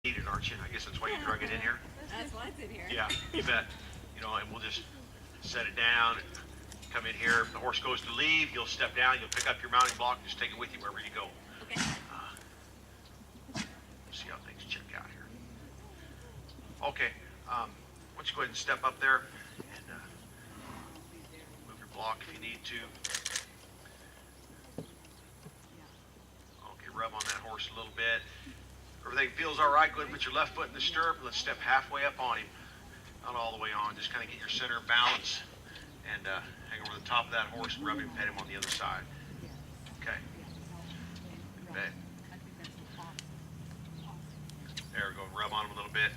Need it, aren't you? I guess that's why you drug it in here. That's why it's in here. Yeah, you bet. You know, and we'll just set it down and come in here. If the horse goes to leave, you'll step down, you'll pick up your mounting block, and just take it with you wherever you go. Okay. See how things check out here. Okay, why don't you go ahead and step up there and move your block if you need to. Okay, rub on that horse a little bit. Everything feels all right. Go ahead and put your left foot in the stirrup. Let's step halfway up on him. Not all the way on. Just kind of get your center of balance and hang over the top of that horse and rub him, pet him on the other side. Okay. Good bet. There we go. Rub on him a little bit.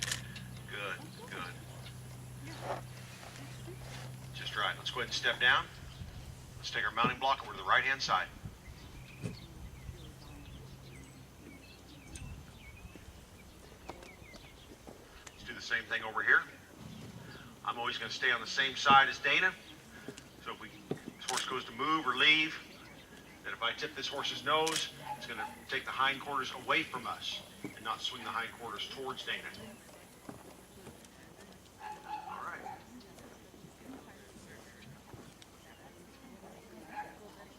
Good, good. Just right. Let's go ahead and step down. Let's take our mounting block over to the right-hand side. Let's do the same thing over here. I'm always going to stay on the same side as Dana. So if this horse goes to move or leave, then if I tip this horse's nose, it's going to take the hindquarters away from us and not swing the hindquarters towards Dana. All right.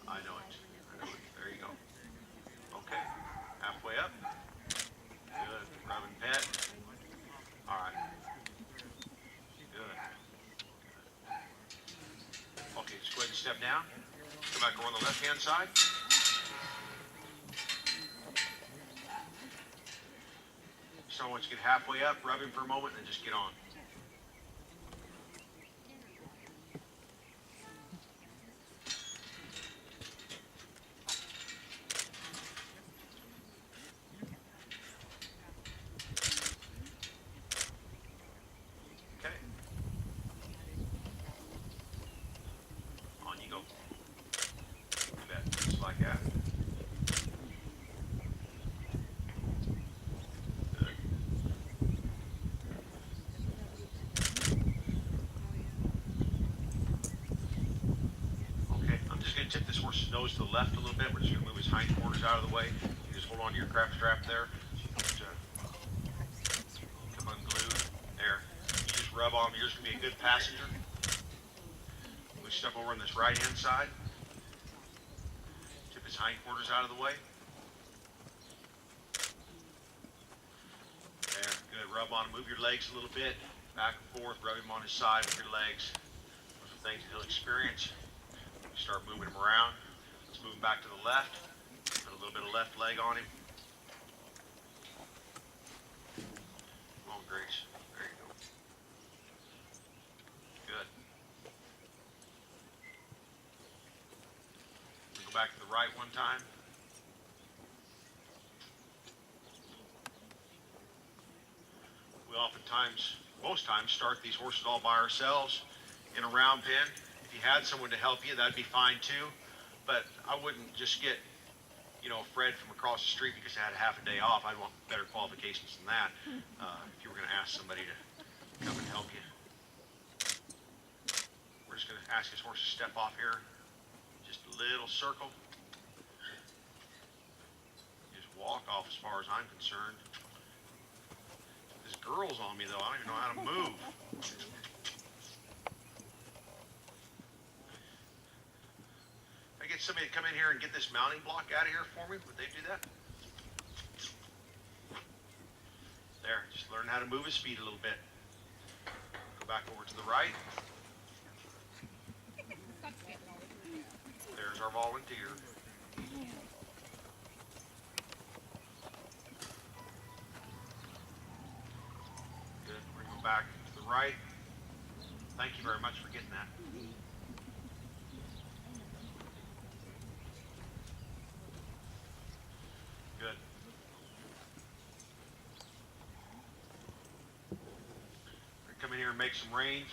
I know it. There you go. Okay. Halfway up. Good. Rub and pet. All right. Good. Okay, just go ahead and step down. Come back over on the left-hand side. So once you get halfway up, rub him for a moment, and then just get on. Okay. On you go. You bet. Just like that. Tip this horse's nose to the left a little bit. We're just going to move his hindquarters out of the way. You just hold on to your crap strap there. Come unglued. There. You just rub on him. You're just going to be a good passenger. We step over on this right-hand side. Tip his hindquarters out of the way. There. Good. Rub on him. Move your legs a little bit. Back and forth. Rub him on his side with your legs. Those are things that he'll experience. Start moving him around. Let's move him back to the left. Put a little bit of left leg on him. Come on, Grace. There you go. Good. We'll go back to the right one time. We oftentimes, most times, start these horses all by ourselves in a round pen. If you had someone to help you, that'd be fine too. But I wouldn't just get, Fred from across the street because I had half a day off. I'd want better qualifications than that. If you were going to ask somebody to come and help you. We're just going to ask this horse to step off here. Just a little circle. Just walk off as far as I'm concerned. This girl's on me though. I don't even know how to move. Get somebody to come in here and get this mounting block out of here for me. Would they do that? There, just learn how to move his feet a little bit. Go back over to the right. There's our volunteer. Good, we're going to go back to the right. Thank you very much for getting that. Good. Come in here and make some range.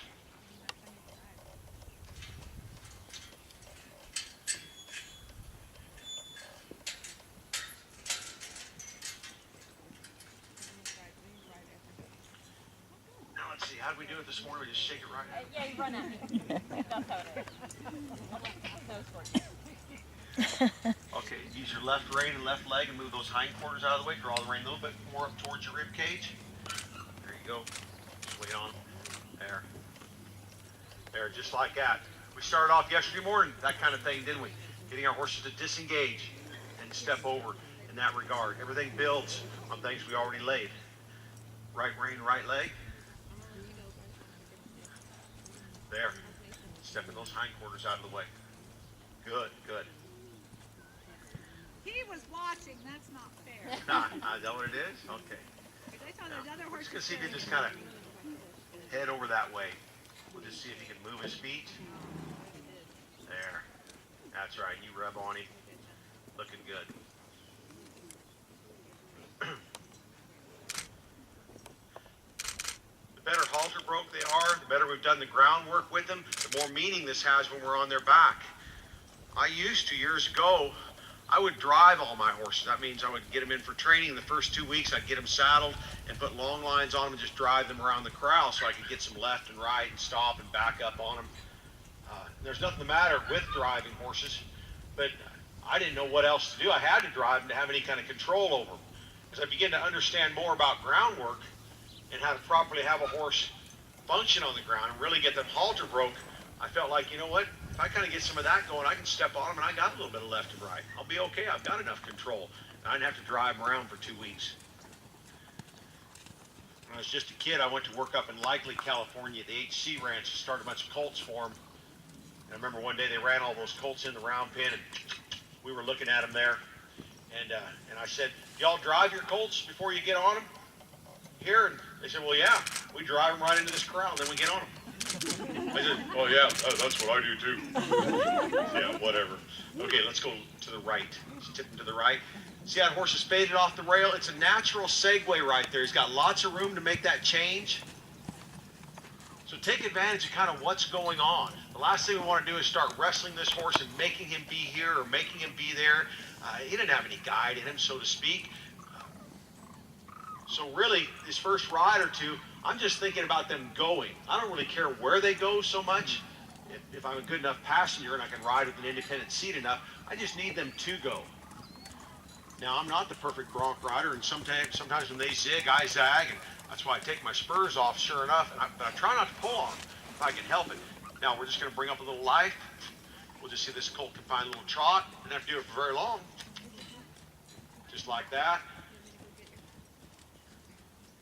Now let's see, how did we do it this morning? We just shake it right? Yeah, you run at me. Don't throw it. Nose for you. Okay, use your left rein and left leg and move those hindquarters out of the way. Draw the rein a little bit more up towards your rib cage. There you go. Just wait on. There. There, just like that. We started off yesterday morning, that kind of thing, didn't we? Getting our horses to disengage and step over in that regard. Everything builds on things we already laid. Right rein, right leg. There. Stepping those hindquarters out of the way. Good, good. He was watching. That's not fair. Is that what it is? Okay. I saw that other horse. Just see if you just kind of head over that way. We'll just see if you can move his feet. There. That's right. You rub on him. Looking good. The better halter broke they are, the better we've done the groundwork with them, the more meaning this has when we're on their back. I used to, years ago, I would drive all my horses. That means I would get them in for training. The first 2 weeks, I'd get them saddled and put long lines on them and just drive them around the corral so I could get some left and right and stop and back up on them. There's nothing the matter with driving horses, but I didn't know what else to do. I had to drive them to have any kind of control over them. As I began to understand more about groundwork and how to properly have a horse function on the ground and really get that halter broke, I felt like, you know what? If I kind of get some of that going, I can step on them and I got a little bit of left and right. I'll be okay. I've got enough control. And I didn't have to drive them around for 2 weeks. When I was just a kid, I went to work up in Likely, California at the HC Ranch to start a bunch of colts for them. And I remember one day they ran all those colts in the round pen and we were looking at them there. And I said, y'all drive your colts before you get on them here? And they said, well, yeah, we drive them right into this corral and then we get on them. I said, oh yeah, that's what I do too. Yeah, whatever. Okay, let's go to the right. Just tip him to the right. See how the horse is faded off the rail? It's a natural segue right there. He's got lots of room to make that change. So take advantage of kind of what's going on. The last thing we want to do is start wrestling this horse and making him be here or making him be there. He didn't have any guide in him, so to speak. So really, this first ride or two, I'm just thinking about them going. I don't really care where they go so much. If I'm a good enough passenger and I can ride with an independent seat enough, I just need them to go. Now, I'm not the perfect bronc rider, and sometimes when they zig, I zag, and that's why I take my spurs off, sure enough, but I try not to pull on them if I can help it. Now, we're just going to bring up a little life. We'll just see this colt can find a little trot. Didn't have to do it for very long. Just like that.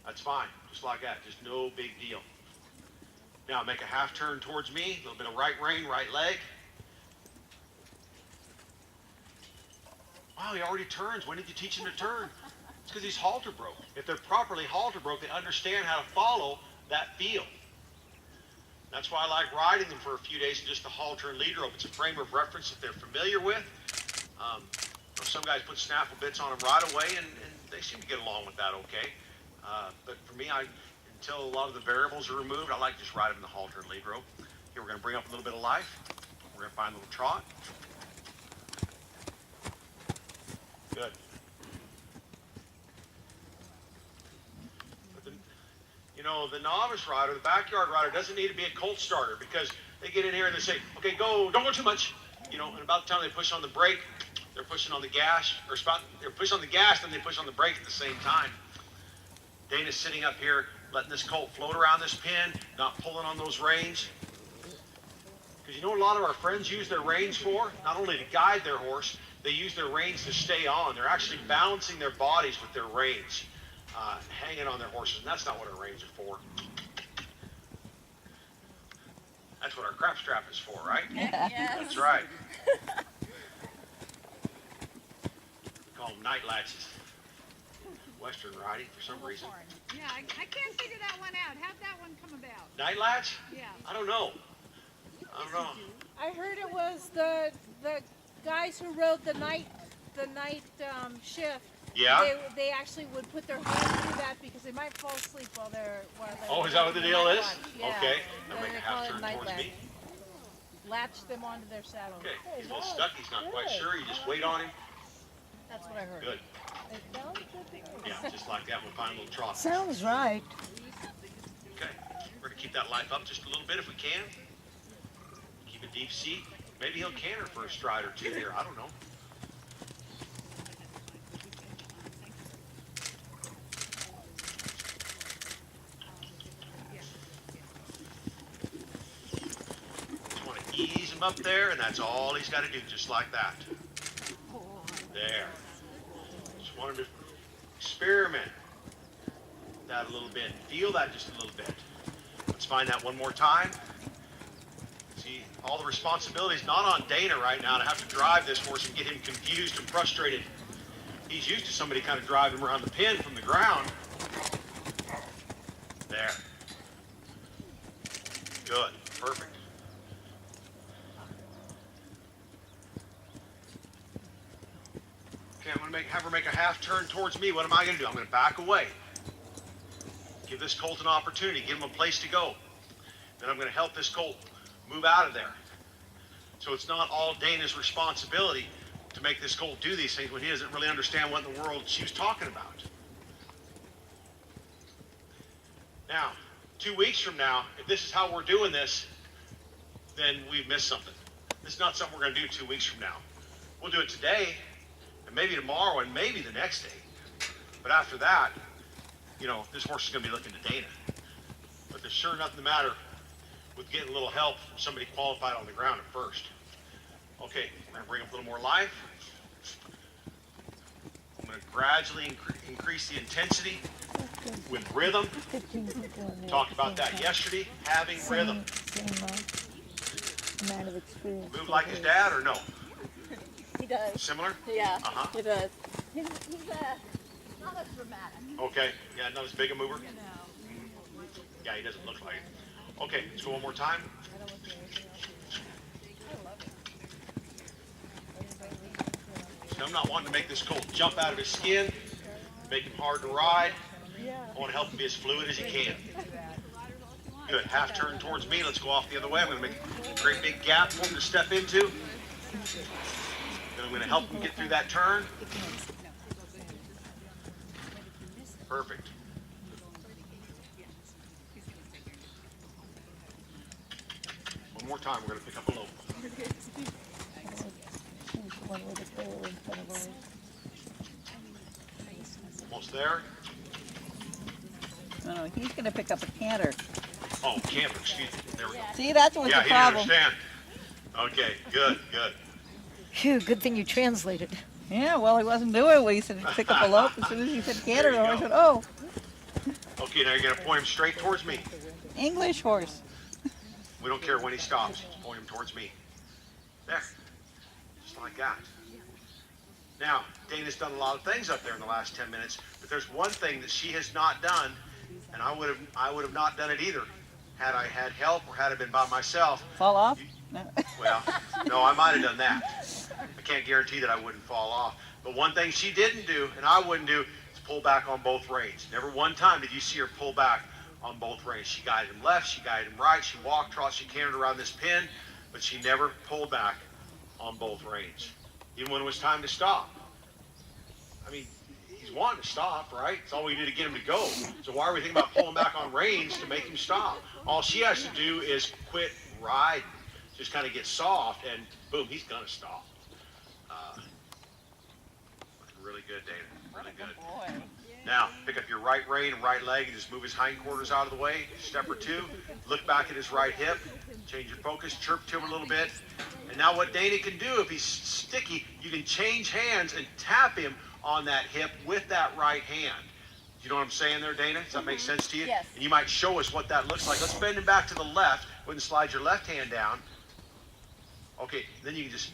That's fine, just like that, just no big deal. Now make a half turn towards me, a little bit of right rein, right leg. Wow, he already turns. When did you teach him to turn? It's because he's halter broke. If they're properly halter broke, they understand how to follow that feel. That's why I like riding them for a few days in just the halter and lead rope. It's a frame of reference that they're familiar with. Some guys put snaffle bits on them right away, and they seem to get along with that okay. But for me, until a lot of the variables are removed, I like to just ride them in the halter and lead rope. Here, we're going to bring up a little bit of life. We're going to find a little trot. Good. But the novice rider, the backyard rider, doesn't need to be a colt starter because they get in here and they say, okay, go, don't go too much. And about the time they push on the brake, they're pushing on the gas, they're pushing on the gas, then they push on the brake at the same time. Dana's sitting up here, letting this colt float around this pen, not pulling on those reins. Because a lot of our friends use their reins for? Not only to guide their horse, they use their reins to stay on. They're actually balancing their bodies with their reins, hanging on their horses. And that's not what our reins are for. That's what our crap strap is for, right? Yes. That's right. We call them night latches. Western riding for some reason. Yeah, I can't figure that one out. How'd that one come about? Night latch? Yeah. I don't know. I heard it was the guys who rode the night shift. Yeah. They actually would put their hands through that because they might fall asleep while they're Oh, is that what the deal is? Yeah. Okay. Now So make they a call half it turn night towards latch. me. Latch them onto their saddle. Okay. He's a little stuck. He's not quite sure. You just wait on him. That's what I heard. Good. It sounds good to me. Yeah, just like that. We'll find a little trot. Sounds right. Okay. We're going to keep that life up just a little bit if we can. Keep a deep seat. Maybe he'll canter for a stride or two here. I don't know. him up there, and that's all he's got to do, just like that. There. Just want him to experiment that a little bit. Feel that just a little bit. Let's find that one more time. See, all the responsibility is not on Dana right now to have to drive this horse and get him confused and frustrated. He's used to somebody kind of driving him around the pen from the ground. There. Good. Perfect. Okay, I'm going to have her make a half turn towards me. What am I going to do? I'm going to back away. Give this colt an opportunity. Give him a place to go. Then I'm going to help this colt move out of there. So it's not all Dana's responsibility to make this colt do these things when he doesn't really understand what in the world she was talking about. Now, 2 weeks from now, if this is how we're doing this, then we've missed something. This is not something we're going to do 2 weeks from now. We'll do it today, and maybe tomorrow, and maybe the next day. But after that, you know, this horse is going to be looking to Dana. But there's sure nothing the matter with getting a little help from somebody qualified on the ground at first. Okay, we're going to bring up a little more life. I'm going to gradually increase the intensity with rhythm. Talked about that yesterday, having rhythm. Move like his dad or no? He does. Similar? Yeah, Uh-huh. he does. He's not as dramatic. Okay, yeah, not as big a mover? Yeah, he doesn't look like it. Okay, let's go one more time. So I'm not wanting to make this colt jump out of his skin, make him hard to ride. I want to help him be as fluid as he can. Good, half turn towards me. Let's go off the other way. I'm going to make a great big gap for him to step into. Then I'm going to help him get through that turn. Perfect. One more time, we're going to pick up a lope. Almost there. No, he's going to pick up a canter. Oh, canter, excuse me. There we go. See, that's what's Yeah, the he didn't problem. understand. Okay, good, good. Phew, good thing you translated. Yeah, well, he wasn't doing what he said. Pick up a lope. As soon as he said canter, There you I go. said, oh, Okay, now you're going to point him straight towards me. English horse. We don't care when he stops. Just point him towards me. There. Just like that. Now, Dana's done a lot of things up there in the last 10 minutes, but there's one thing that she has not done, and I would have not done it either had I had help or had I been by myself. Fall off? No. Well, no, I might have done that. I can't guarantee that I wouldn't fall off. But one thing she didn't do, and I wouldn't do, is pull back on both reins. Never one time did you see her pull back on both reins. She guided him left, she guided him right, she walked, trot, she cantered around this pin, but she never pulled back on both reins. Even when it was time to stop. I mean, he's wanting to stop, right? It's all we do to get him to go. So why are we thinking about pulling back on reins to make him stop? All she has to do is quit riding. Just kind of get soft, and boom, he's gonna stop. Really good, Dana. Really good. Boy. Now, pick up your right rein and right leg and just move his hindquarters out of the way. Step or two. Look back at his right hip. Change your focus. Chirp to him a little bit. And now what Dana can do, if he's sticky, you can change hands and tap him on that hip with that right hand. You know what I'm saying there, Dana? Does that make sense to you? Yes. And you might show us what that looks like. Let's bend him back to the left. Go ahead and slide your left hand down. Okay, then you can just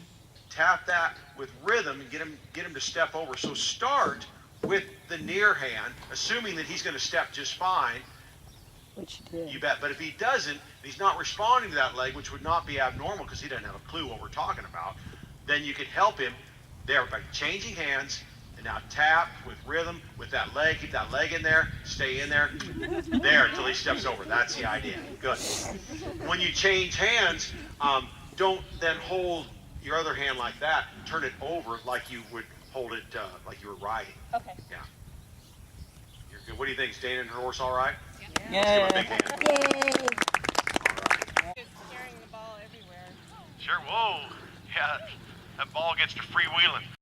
tap that with rhythm and get him to step over. So start with the near hand, assuming that he's going to step just fine. Which you did. You bet. But if he doesn't, he's not responding to that leg, which would not be abnormal because he doesn't have a clue what we're talking about, then you can help him there by changing hands. And now tap with rhythm with that leg. Keep that leg in there. Stay in there. There until he steps over. That's the idea. Good. When you change hands, don't then hold your other hand like that. Turn it over like you would hold it like you were riding. Okay. Yeah. You're good. What do you think? Is Dana and her horse all right? Yeah. Let's give her a big hand. Yay! All right. It's carrying the ball everywhere. Sure. Whoa. Yeah. That ball gets to freewheeling.